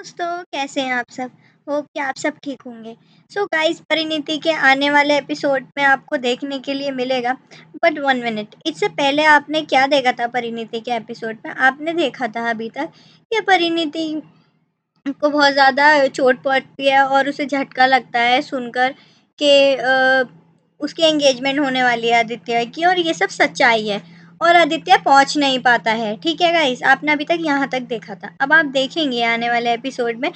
दोस्तों, कैसे हैं आप सब? होप कि आप सब ठीक होंगे। सो गाइस, परिणीति के आने वाले एपिसोड में आपको देखने के लिए मिलेगा। बट 1 मिनट, इससे पहले आपने क्या देखा था परिणीति के एपिसोड में? आपने देखा था अभी तक कि परिणीति को बहुत ज़्यादा चोट पहुँचती है और उसे झटका लगता है सुनकर कि उसकी एंगेजमेंट होने वाली है आदित्य की, और ये सब सच्चाई है। और आदित्य पहुँच नहीं पाता है। ठीक है गाइस, आपने अभी तक यहाँ तक देखा था। अब आप देखेंगे आने वाले एपिसोड में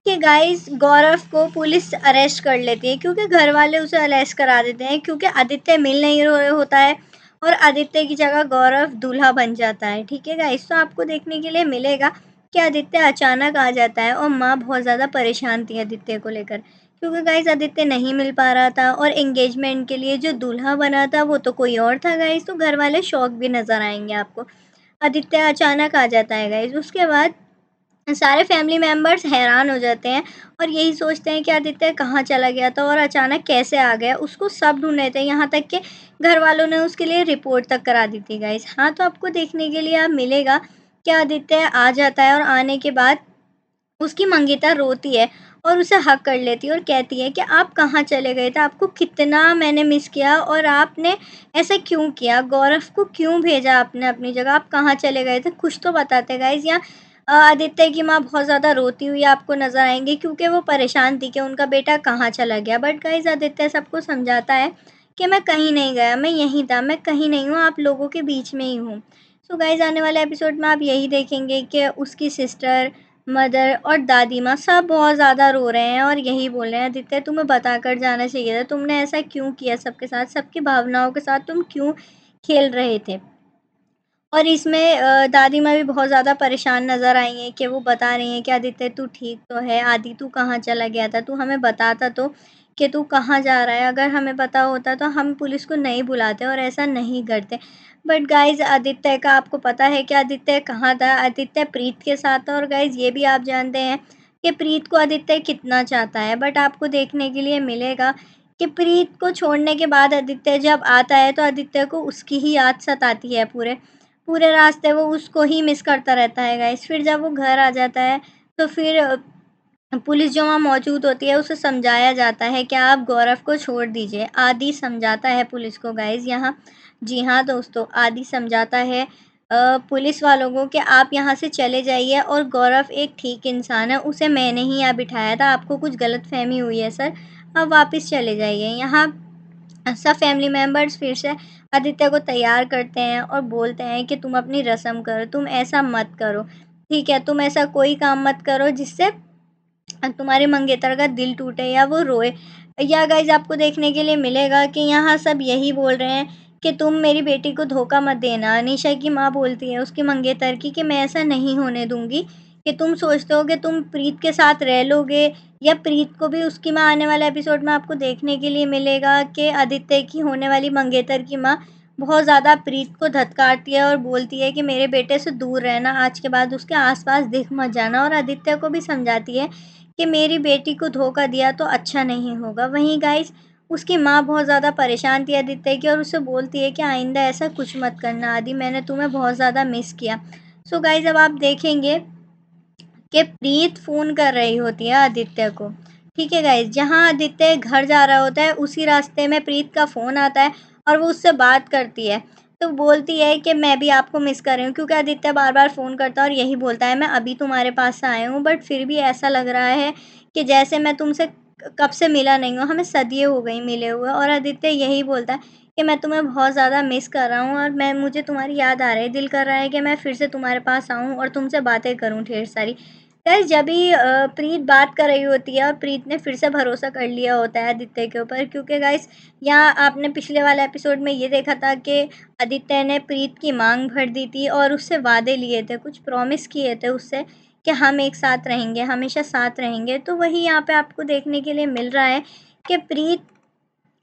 कि गाइस गौरव को पुलिस अरेस्ट कर लेती है, क्योंकि घर वाले उसे अरेस्ट करा देते हैं, क्योंकि आदित्य मिल नहीं रहा होता है और आदित्य की जगह गौरव दूल्हा बन जाता है। ठीक है गाइस, तो आपको देखने के लिए मिलेगा कि आदित्य अचानक आ जाता है और माँ बहुत ज़्यादा परेशान थी आदित्य को लेकर, क्योंकि गाइस आदित्य नहीं मिल पा रहा था और एंगेजमेंट के लिए जो दूल्हा बना था वो तो कोई और था गाइस। तो घर वाले शौक भी नज़र आएंगे आपको। आदित्य अचानक आ जाता है गाइस। उसके बाद सारे फैमिली मेंबर्स हैरान हो जाते हैं और यही सोचते हैं कि आदित्य कहाँ चला गया था और अचानक कैसे आ गया। उसको सब ढूंढ रहे थे, यहाँ तक कि घर वालों ने उसके लिए रिपोर्ट तक करा दी थी गाइस। हाँ, तो आपको देखने के लिए अब मिलेगा कि आदित्य आ जाता है और आने के बाद उसकी मंगेतर रोती है और उसे हग कर लेती है और कहती है कि आप कहाँ चले गए थे? आपको कितना मैंने मिस किया और आपने ऐसा क्यों किया? गौरव को क्यों भेजा आपने अपनी जगह? आप कहाँ चले गए थे? कुछ तो बताते गाइज़। यहाँ आदित्य की माँ बहुत ज़्यादा रोती हुई आपको नज़र आएँगी, क्योंकि वो परेशान थी कि उनका बेटा कहाँ चला गया। बट गाइज़ आदित्य सबको समझाता है कि मैं कहीं नहीं गया, मैं यहीं था, मैं कहीं नहीं हूँ, आप लोगों के बीच में ही हूँ। सो गाइज़, आने वाले एपिसोड में आप यही देखेंगे कि उसकी सिस्टर, मदर और दादी माँ सब बहुत ज़्यादा रो रहे हैं और यही बोल रहे हैं, आदित्य तुम्हें बताकर जाना चाहिए था, तुमने ऐसा क्यों किया सबके साथ, सबकी भावनाओं के साथ तुम क्यों खेल रहे थे। और इसमें दादी माँ भी बहुत ज़्यादा परेशान नज़र आई हैं कि वो बता रही हैं कि आदित्य तू ठीक तो है? आदि तू कहाँ चला गया था? तू हमें बताता तो कि तू कहाँ जा रहा है? अगर हमें पता होता तो हम पुलिस को नहीं बुलाते और ऐसा नहीं करते। बट गाइज़, आदित्य का आपको पता है कि आदित्य कहाँ था? आदित्य प्रीत के साथ था और गाइज़ ये भी आप जानते हैं कि प्रीत को आदित्य कितना चाहता है। बट आपको देखने के लिए मिलेगा कि प्रीत को छोड़ने के बाद आदित्य जब आता है तो आदित्य को उसकी ही याद सताती है पूरे पूरे रास्ते। वो उसको ही मिस करता रहता है गाइस। फिर जब वो घर आ जाता है तो फिर पुलिस जो वहाँ मौजूद होती है उसे समझाया जाता है कि आप गौरव को छोड़ दीजिए। आदि समझाता है पुलिस को गाइस यहाँ। जी हाँ दोस्तों, आदि समझाता है पुलिस वालों को कि आप यहाँ से चले जाइए और गौरव एक ठीक इंसान है, उसे मैंने ही यहाँ बिठाया था, आपको कुछ गलतफ़हमी हुई है सर, अब वापस चले जाइए। यहाँ सब फैमिली मेंबर्स फिर से आदित्य को तैयार करते हैं और बोलते हैं कि तुम अपनी रस्म करो, तुम ऐसा मत करो, ठीक है? तुम ऐसा कोई काम मत करो जिससे तुम्हारे मंगेतर का दिल टूटे या वो रोए। या गाइज़ आपको देखने के लिए मिलेगा कि यहाँ सब यही बोल रहे हैं कि तुम मेरी बेटी को धोखा मत देना। अनीशा की माँ बोलती है उसकी मंगेतर की कि मैं ऐसा नहीं होने दूँगी, कि तुम सोचते हो कि तुम प्रीत के साथ रह लोगे, या प्रीत को भी उसकी माँ आने वाले एपिसोड में आपको देखने के लिए मिलेगा कि आदित्य की होने वाली मंगेतर की माँ बहुत ज़्यादा प्रीत को धत्कारती है और बोलती है कि मेरे बेटे से दूर रहना, आज के बाद उसके आस-पास दिख मत जाना, और आदित्य को भी समझाती है कि मेरी बेटी को धोखा दिया तो अच्छा नहीं होगा। वहीं गाइस उसकी माँ बहुत ज़्यादा परेशान थी आदित्य की और उसे बोलती है कि आइंदा ऐसा कुछ मत करना आदि, मैंने तुम्हें बहुत ज़्यादा मिस किया। सो गाइस, अब आप देखेंगे कि प्रीत फ़ोन कर रही होती है आदित्य को। ठीक है गाइस, जहाँ आदित्य घर जा रहा होता है उसी रास्ते में प्रीत का फ़ोन आता है और वो उससे बात करती है। तो बोलती है कि मैं भी आपको मिस कर रही हूँ, क्योंकि आदित्य बार-बार फ़ोन करता है और यही बोलता है मैं अभी तुम्हारे पास से आया हूँ, बट फिर भी ऐसा लग रहा है कि जैसे मैं तुमसे कब से मिला नहीं हूँ, हमें सदियों हो गई मिले हुए। और आदित्य यही बोलता है कि मैं तुम्हें बहुत ज़्यादा मिस कर रहा हूँ और मुझे तुम्हारी याद आ रही है। दिल कर रहा है कि मैं फिर से तुम्हारे पास आऊँ और तुमसे बातें करूँ ढेर सारी। गाइस, जब भी प्रीत बात कर रही होती है और प्रीत ने फिर से भरोसा कर लिया होता है आदित्य के ऊपर, क्योंकि गाइस यहाँ आपने पिछले वाले एपिसोड में ये देखा था कि आदित्य ने प्रीत की मांग भर दी थी और उससे वादे लिए थे, कुछ प्रॉमिस किए थे उससे कि हम एक साथ रहेंगे, हमेशा साथ रहेंगे। तो वही यहाँ पे आपको देखने के लिए मिल रहा है कि प्रीत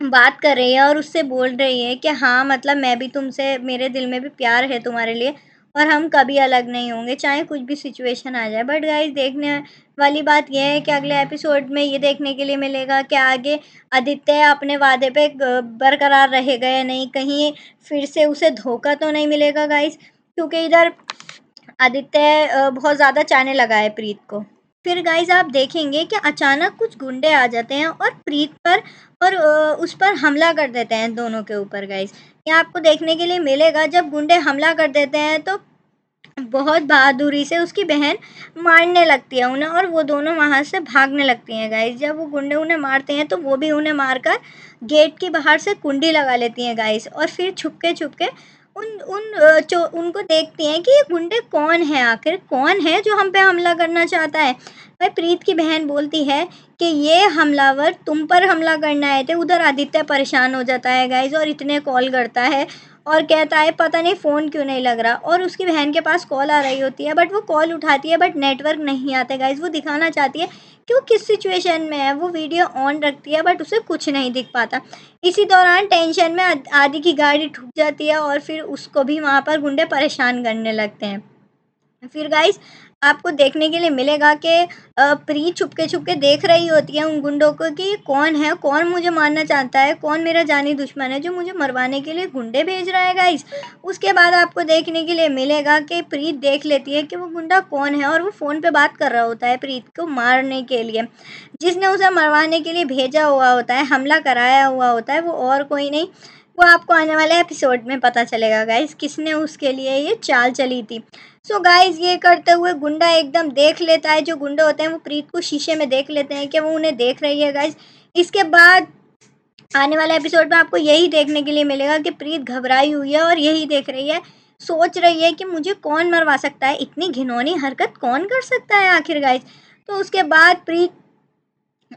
बात कर रही है और उससे बोल रही है कि हाँ, मतलब मैं भी तुमसे, मेरे दिल में भी प्यार है तुम्हारे लिए और हम कभी अलग नहीं होंगे, चाहे कुछ भी सिचुएशन आ जाए। बट गाइस, देखने वाली बात यह है कि अगले एपिसोड में ये देखने के लिए मिलेगा कि आगे आदित्य अपने वादे पे बरकरार रहेगा या नहीं, कहीं फिर से उसे धोखा तो नहीं मिलेगा गाइस, क्योंकि इधर आदित्य बहुत ज़्यादा चाहने लगा है प्रीत को। फिर गाइज़ आप देखेंगे कि अचानक कुछ गुंडे आ जाते हैं और प्रीत पर और उस पर हमला कर देते हैं दोनों के ऊपर गाइज़। ये आपको देखने के लिए मिलेगा जब गुंडे हमला कर देते हैं तो बहुत बहादुरी से उसकी बहन मारने लगती है उन्हें और वो दोनों वहाँ से भागने लगती हैं गाइज़। जब वो गुंडे उन्हें मारते हैं तो वो भी उन्हें मारकर गेट के बाहर से कुंडी लगा लेती हैं गाइज़ और फिर छुपके-छुपके उन उन अ, जो उनको देखती हैं कि ये गुंडे कौन हैं आखिर? कौन है जो हम पे हमला करना चाहता है? भाई प्रीत की बहन बोलती है कि ये हमलावर तुम पर हमला करने आए थे। उधर आदित्य परेशान हो जाता है गाइज़ और इतने कॉल करता है और कहता है पता नहीं फ़ोन क्यों नहीं लग रहा और उसकी बहन के पास कॉल आ रही होती है बट वो कॉल उठाती है बट नेटवर्क नहीं आता गाइज़। वो दिखाना चाहती है कि वो किस सिचुएशन में है। वो वीडियो ऑन रखती है बट उसे कुछ नहीं दिख पाता। इसी दौरान टेंशन में आदि की गाड़ी ठुक जाती है और फिर उसको भी वहाँ पर गुंडे परेशान करने लगते हैं। फिर गाइस आपको देखने के लिए मिलेगा कि प्री छुपके-छुपके देख रही होती है उन गुंडों को कि ये कौन है, कौन मुझे मारना चाहता है, कौन मेरा जानी दुश्मन है जो मुझे मरवाने के लिए गुंडे भेज रहा है गाइस। उसके बाद आपको देखने के लिए मिलेगा कि प्रीत देख लेती है कि वो गुंडा कौन है और वो फ़ोन पे बात कर रहा होता है प्रीत को मारने के लिए। जिसने उसे मरवाने के लिए भेजा हुआ होता है, हमला कराया हुआ होता है, वो और कोई नहीं, वो आपको आने वाले एपिसोड में पता चलेगा गाइस किसने उसके लिए ये चाल चली थी। सो गाइस ये करते हुए गुंडा एकदम देख लेता है, जो गुंडे होते हैं वो प्रीत को शीशे में देख लेते हैं कि वो उन्हें देख रही है गाइस। इसके बाद आने वाले एपिसोड में आपको यही देखने के लिए मिलेगा कि प्रीत घबराई हुई है और यही देख रही है, सोच रही है कि मुझे कौन मरवा सकता है, इतनी घिनौनी हरकत कौन कर सकता है आखिर गाइस। तो उसके बाद प्रीत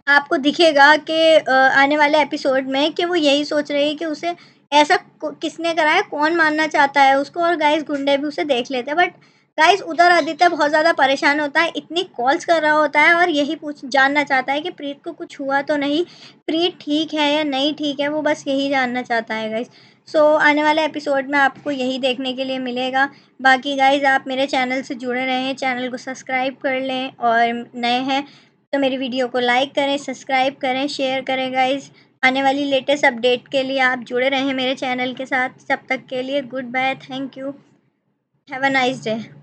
आपको दिखेगा कि आने वाले एपिसोड में कि वो यही सोच रही है कि उसे ऐसा किसने करा है, कौन मारना चाहता है उसको और गाइस गुंडे भी उसे देख लेते हैं। बट गाइस उधर आदित्य बहुत ज़्यादा परेशान होता है, इतनी कॉल्स कर रहा होता है और यही पूछ जानना चाहता है कि प्रीत को कुछ हुआ तो नहीं, प्रीत ठीक है या नहीं ठीक है, वो बस यही जानना चाहता है गाइस। सो आने वाले एपिसोड में आपको यही देखने के लिए मिलेगा। बाकी गाइस आप मेरे चैनल से जुड़े रहें, चैनल को सब्सक्राइब कर लें और नए हैं तो मेरी वीडियो को लाइक करें, सब्सक्राइब करें, शेयर करें गाइज़। आने वाली लेटेस्ट अपडेट के लिए आप जुड़े रहें मेरे चैनल के साथ। तब तक के लिए goodbye, thank you, have a nice day.